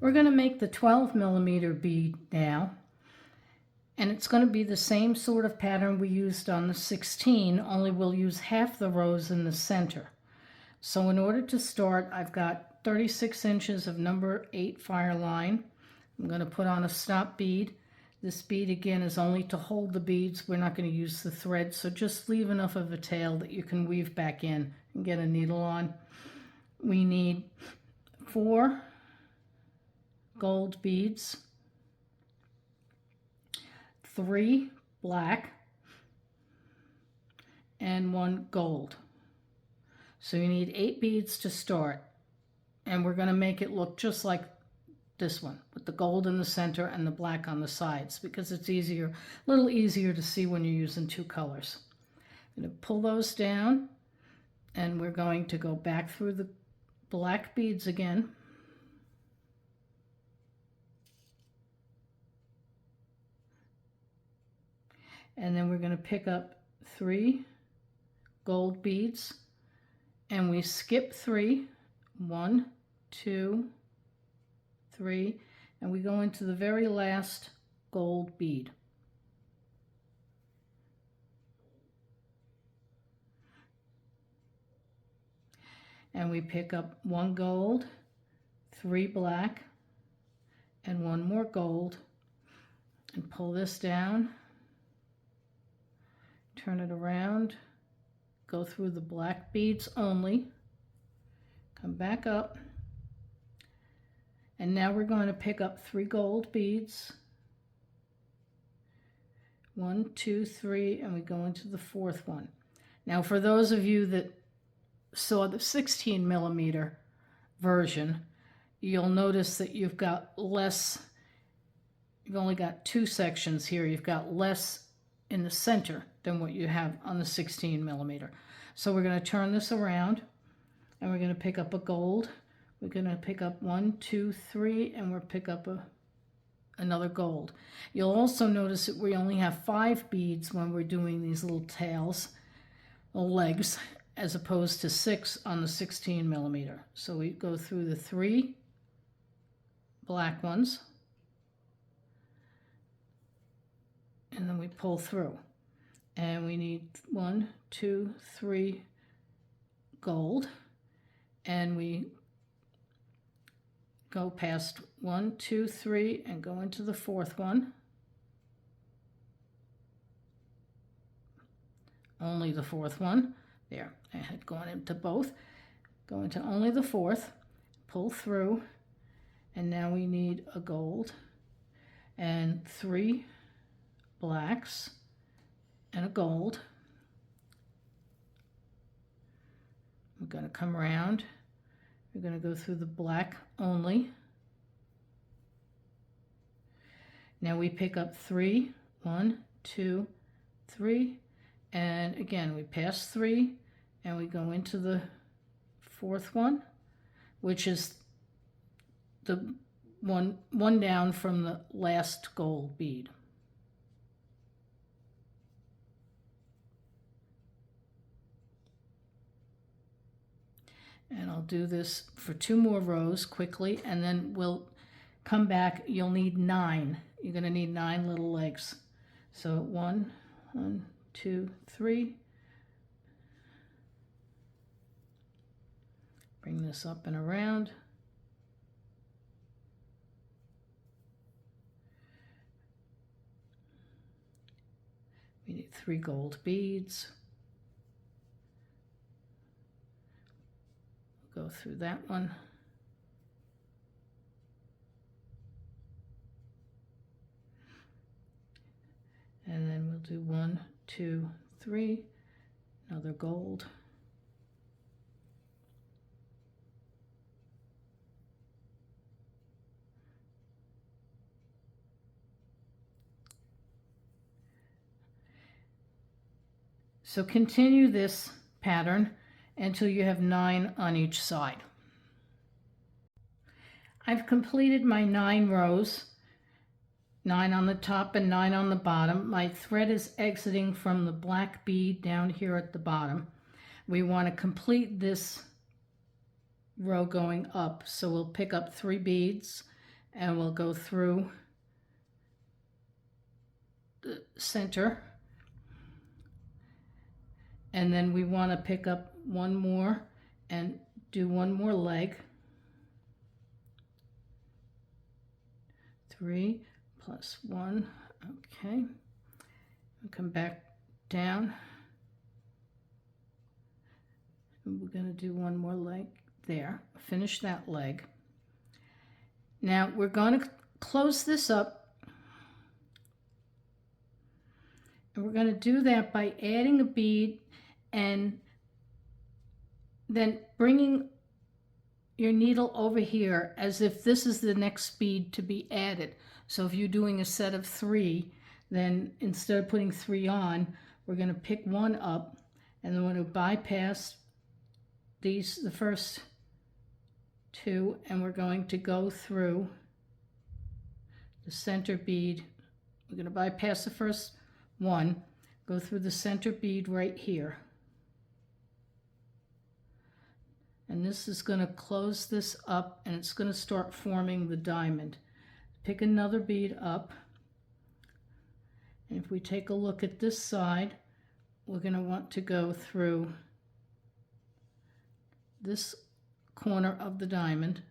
We're going to make the 12mm bead now, and it's going to be the same sort of pattern we used on the 16, only we'll use half the rows in the center. So in order to start, I've got 36 inches of number 8 fire line. I'm going to put on a stop bead. This bead again is only to hold the beads. We're not going to use the thread, so just leave enough of a tail that you can weave back in and get a needle on. We need 4 gold beads, 3 black, and 1 gold. So you need 8 beads to start, and we're going to make it look just like this one, with the gold in the center and the black on the sides, because it's easier, a little easier to see when you're using 2 colors. I'm going to pull those down, and we're going to go back through the black beads again. And then we're going to pick up 3 gold beads, and we skip 3, 1, 2, 3, and we go into the very last gold bead. And we pick up 1 gold, 3 black, and 1 more gold, and pull this down, turn it around, go through the black beads only, come back up, and now we're going to pick up 3 gold beads, 1, 2, 3, and we go into the 4th one. Now for those of you that saw the 16mm version, you'll notice that you've got less, you've only got 2 sections here, you've got less in the center than what you have on the 16mm. So we're going to turn this around, and we're going to pick up a gold. We're going to pick up 1, 2, 3, and we'll pick up another gold. You'll also notice that we only have 5 beads when we're doing these little tails, little legs, as opposed to 6 on the 16mm. So we go through the 3 black ones, and then we pull through. And we need 1, 2, 3 gold, and we go past 1, 2, 3, and go into the 4th one. Only the 4th one. There, I had gone into both. Go into only the 4th, pull through, and now we need a gold and 3 blacks and a gold. We're going to come around. We're going to go through the black only. Now we pick up 3, 1, 2, 3, and again we pass 3, and we go into the 4th one, which is the one down from the last gold bead. And I'll do this for 2 more rows quickly, and then we'll come back. You'll need 9. You're going to need 9 little legs. So 1, 2, 3. Bring this up and around. We need 3 gold beads. Go through that one. And then we'll do 1, 2, 3, another gold. So continue this pattern until you have 9 on each side. I've completed my 9 rows, 9 on the top and 9 on the bottom. My thread is exiting from the black bead down here at the bottom. We want to complete this row going up, so we'll pick up 3 beads, and we'll go through the center, and then we want to pick up one more and do one more leg. 3 plus 1, okay, and come back down, and we're going to do one more leg there, finish that leg. Now we're going to close this up, and we're going to do that by adding a bead and then bringing your needle over here as if this is the next bead to be added. So if you're doing a set of 3, then instead of putting 3 on, we're going to pick 1 up, and then we're going to bypass these, the first 2, and we're going to go through the center bead. We're going to bypass the first 1, go through the center bead right here. And this is going to close this up, and it's going to start forming the diamond. Pick another bead up, and if we take a look at this side, we're going to want to go through this corner of the diamond,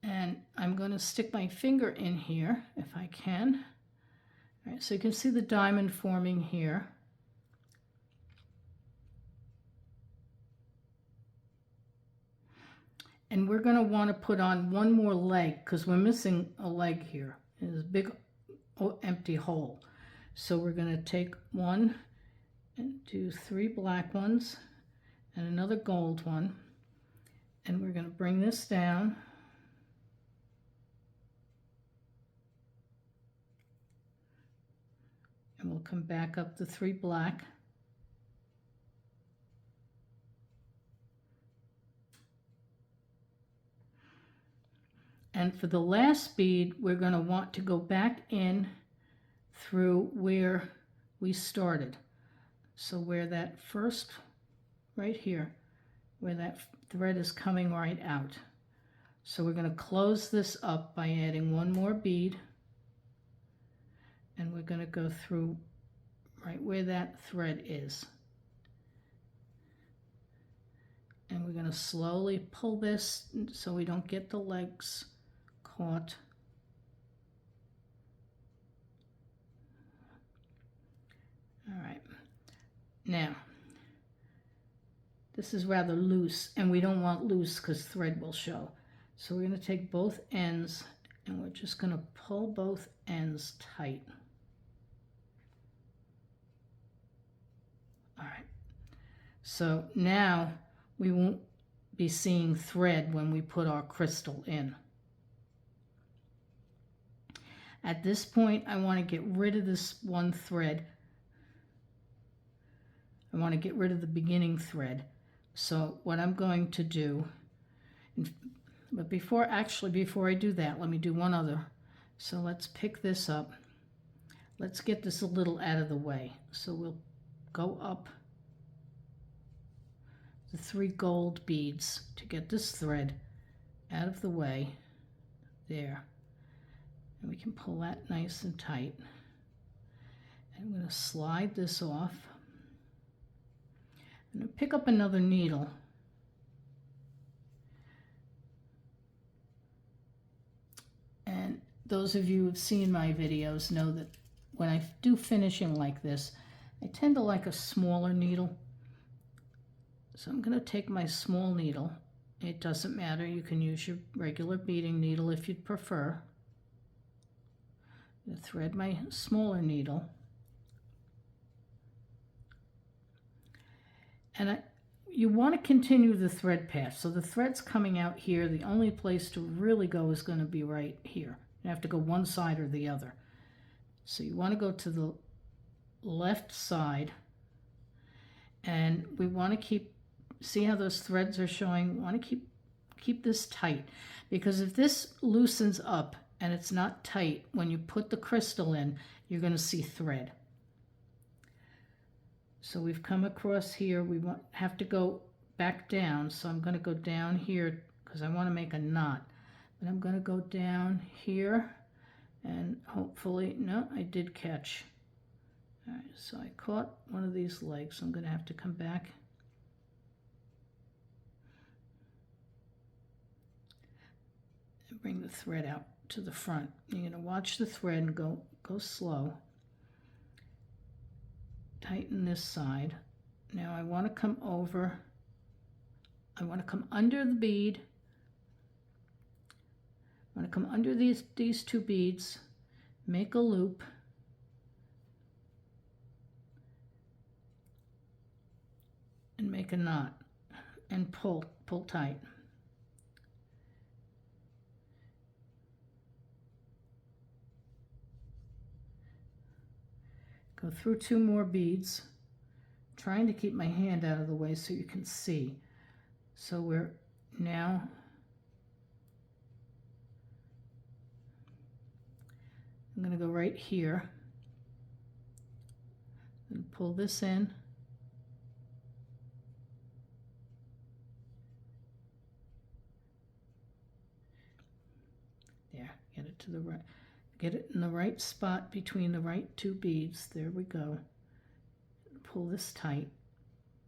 and I'm going to stick my finger in here if I can. All right, so you can see the diamond forming here. And we're going to want to put on one more leg because we're missing a leg here. There's a big empty hole. So we're going to take 1 and do 3 black ones and another gold one. And we're going to bring this down. And we'll come back up to 3 black. And for the last bead, we're going to want to go back in through where we started. So where that first, right here, where that thread is coming right out. So we're going to close this up by adding one more bead. And we're going to go through right where that thread is. And we're going to slowly pull this so we don't get the legs caught. All right. Now, this is rather loose, and we don't want loose because thread will show. So we're going to take both ends, and we're just going to pull both ends tight. All right. So now we won't be seeing thread when we put our crystal in. At this point, I want to get rid of this one thread. I want to get rid of the beginning thread. So what I'm going to do, but before I do that, let me do one other. So let's pick this up. Let's get this a little out of the way. So we'll go up the 3 gold beads to get this thread out of the way there. And we can pull that nice and tight. And I'm going to slide this off. I'm going to pick up another needle. And those of you who have seen my videos know that when I do finishing like this, I tend to like a smaller needle. So I'm going to take my small needle. It doesn't matter. You can use your regular beading needle if you'd prefer. I'm going to thread my smaller needle. And you want to continue the thread path. So the thread's coming out here. The only place to really go is going to be right here. You have to go one side or the other. So you want to go to the left side. And we want to see how those threads are showing? We want to keep this tight. Because if this loosens up and it's not tight, when you put the crystal in, you're going to see thread. So we've come across here. We have to go back down. So I'm going to go down here because I want to make a knot. But I'm going to go down here and hopefully, no, I did catch. All right, so I caught one of these legs. I'm going to have to come back. And bring the thread out to the front. You're going to watch the thread and go slow. Tighten this side. Now I want to come over. I want to come under the bead. I want to come under these two beads, make a loop, and make a knot, and pull tight. Go through 2 more beads, trying to keep my hand out of the way so you can see. So we're now I'm going to go right here and pull this in. There, get it to the right. Get it in the right spot between the right 2 beads. There we go. Pull this tight.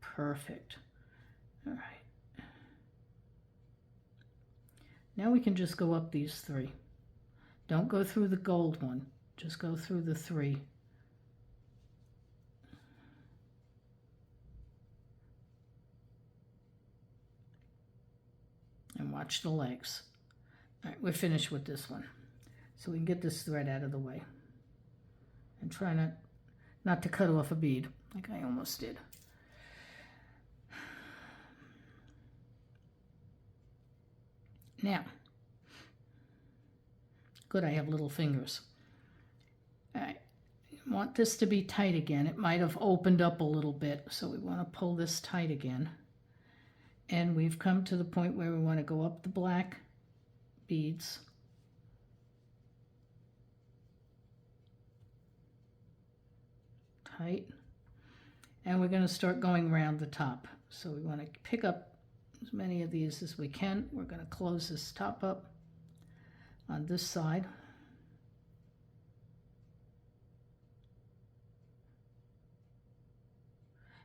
Perfect. All right. Now we can just go up these 3. Don't go through the gold one. Just go through the 3. And watch the legs. All right, we're finished with this one. So we can get this thread out of the way. And try not to cut off a bead, like I almost did. Now, good, I have little fingers. All right, want this to be tight again. It might have opened up a little bit, so we want to pull this tight again. And we've come to the point where we want to go up the black beads. Tight. And we're going to start going around the top. So we want to pick up as many of these as we can. We're going to close this top up on this side.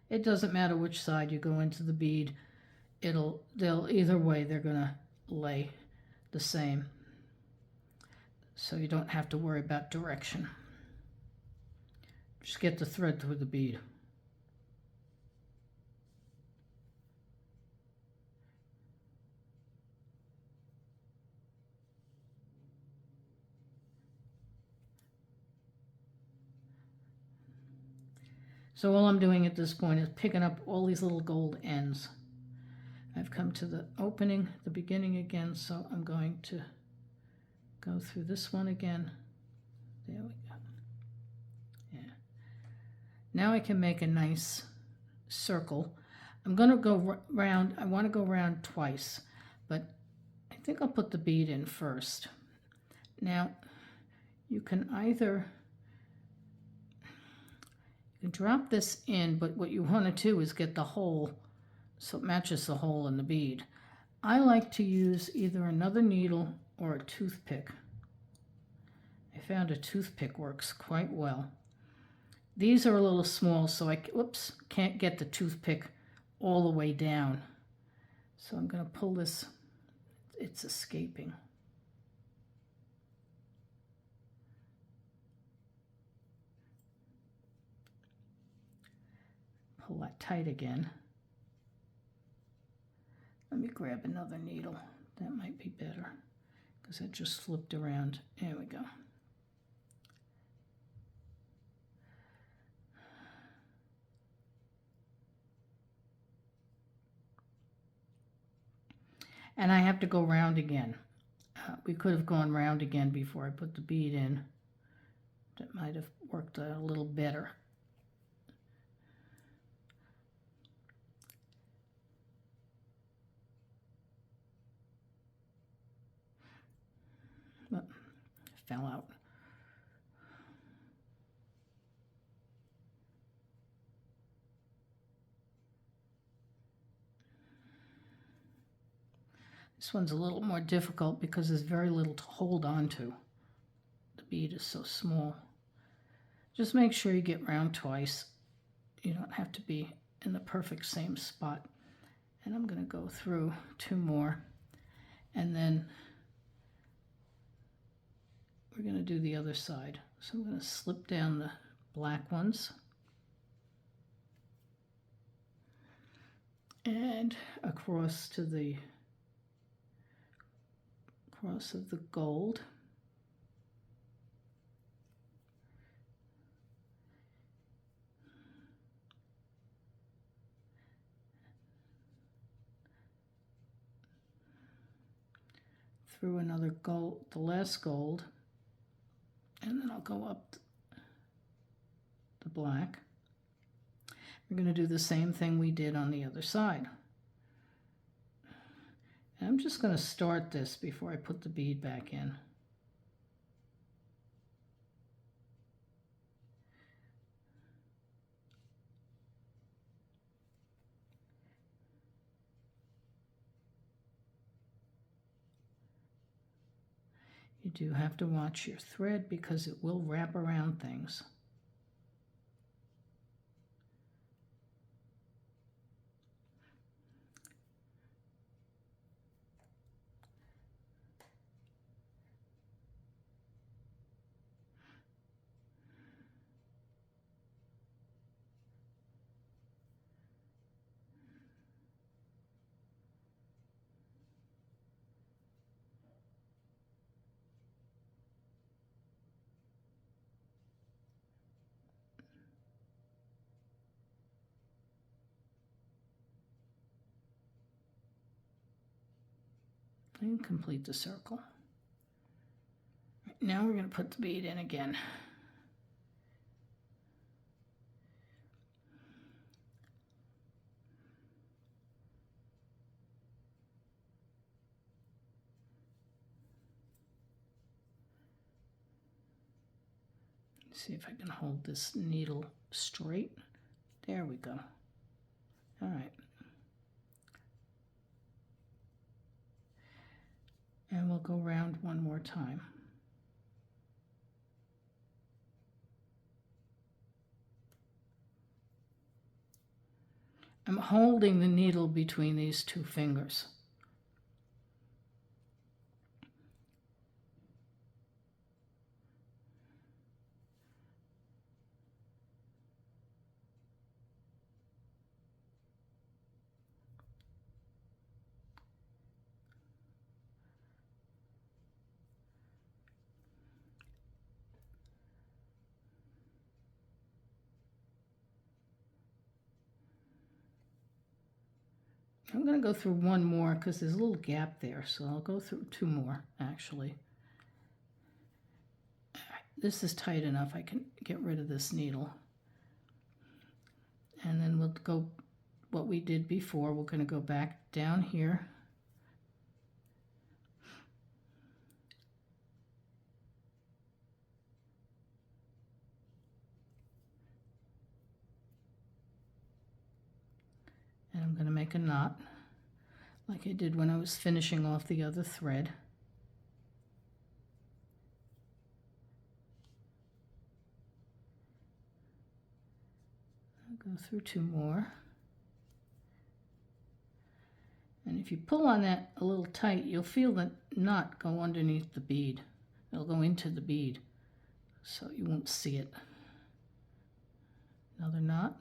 It doesn't matter which side you go into the bead. They'll either way they're going to lay the same. So you don't have to worry about direction. Just get the thread through the bead. So all I'm doing at this point is picking up all these little gold ends. I've come to the opening, the beginning again, so I'm going to go through this one again. There we go. Yeah. Now I can make a nice circle. I'm going to go round. I want to go round twice, but I think I'll put the bead in first. Now, you can either drop this in, but what you want to do is get the hole so it matches the hole in the bead. I like to use either another needle or a toothpick. I found a toothpick works quite well. These are a little small, so I can't get the toothpick all the way down. So I'm going to pull this. It's escaping. Pull that tight again. Let me grab another needle. That might be better because it just flipped around. There we go. And I have to go round again. We could have gone round again before I put the bead in. That might have worked a little better. But it fell out. This one's a little more difficult because there's very little to hold on to. The bead is so small. Just make sure you get round twice. You don't have to be in the perfect same spot. And I'm going to go through 2 more, and then we're going to do the other side. So I'm going to slip down the black ones and across to the cross of the gold. Through another gold, the last gold, and then I'll go up the black. We're going to do the same thing we did on the other side. And I'm just going to start this before I put the bead back in. You do have to watch your thread because it will wrap around things. And complete the circle. Now we're going to put the bead in again. See if I can hold this needle straight. There we go. All right. And we'll go round one more time. I'm holding the needle between these 2 fingers. I'm going to go through one more because there's a little gap there, so I'll go through 2 more actually. This is tight enough, I can get rid of this needle. And then we'll go what we did before. We're going to go back down here. And I'm going to make a knot like I did when I was finishing off the other thread. I'll go through 2 more. And if you pull on that a little tight, you'll feel the knot go underneath the bead. It'll go into the bead, so you won't see it. Another knot.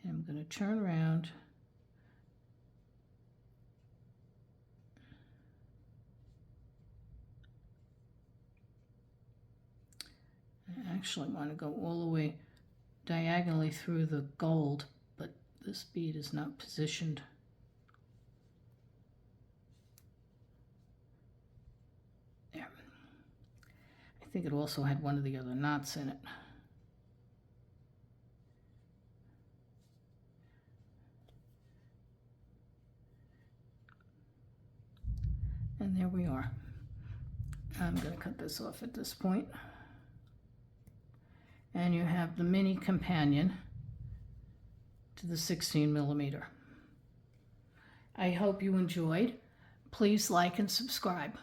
And I'm going to turn around. I actually want to go all the way diagonally through the gold, but this bead is not positioned. There. I think it also had one of the other knots in it. And there we are. I'm going to cut this off at this point. And you have the mini companion. to the 16 millimeter. I hope you enjoyed. Please like and subscribe.